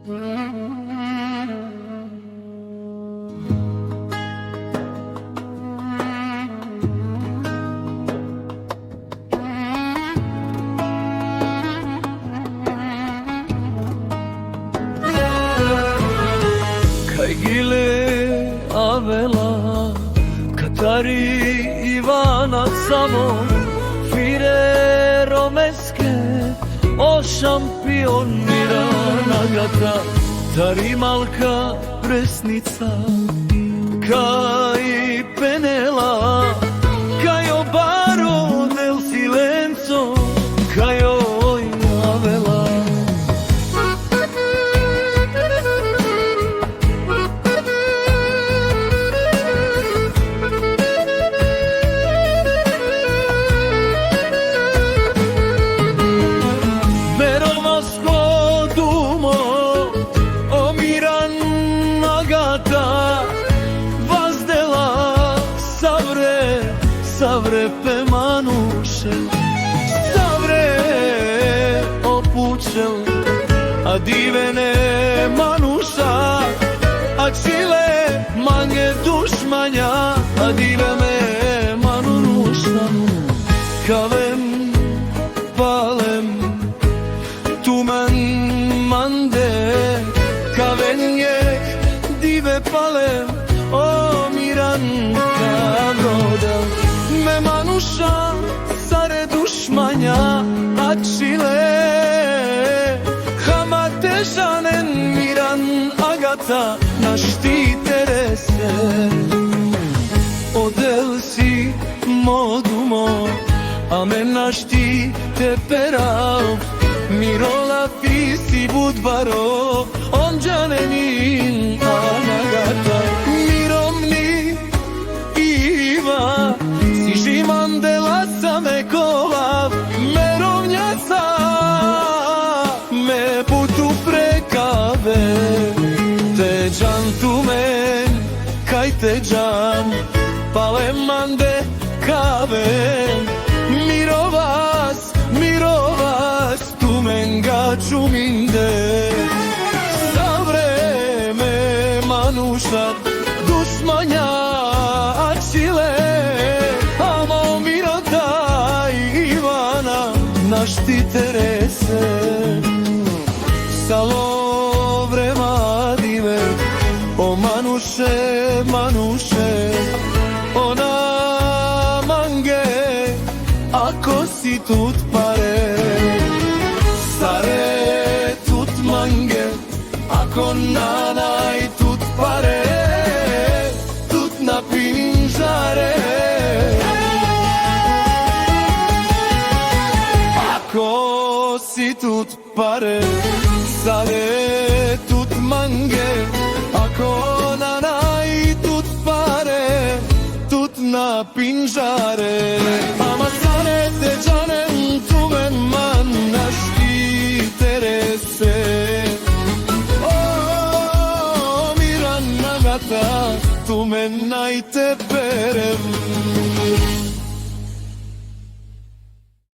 Kaj gile avela Katari Ivana samo Fire romeske O šampion mira nagata Tari malka presnica Kaj penela Kaj obaro del silenzo Kaj oj avela Savre pe manušel, savre opučel, a divene manuša, a čile mange dušmanja, a dive me manuša. Kavem, palem, tumen mande, kavenjek, dive palem, o miran kavrodel. Me manuša, sare dušmanja, a čile Hamate žanen miran agata, naš ti terese Odel si modumo, a men naš ti te perav Mirola fisi budvaro, on džanenin anagata Miromni Iva Mandela same kolav, me rovnjaca, me putu prekave. Te džan tu men, kaj te džan, pale mande kave. Mirovas, tu men gaču minde. Sa vreme manušat, dušmanja čile. Naš ti terese Salo vrema dive O manuše, manuše Ona mange Ako si tut pare Stare tut mange Ako nanaj tut pare Tut na pinžare Ko si tut pare, sare tut mange, ako nanaj tut pare, tut na pinžare. Ama sare te džanem tumen man naš ti terese. O miran nagata, tumen naj te perem.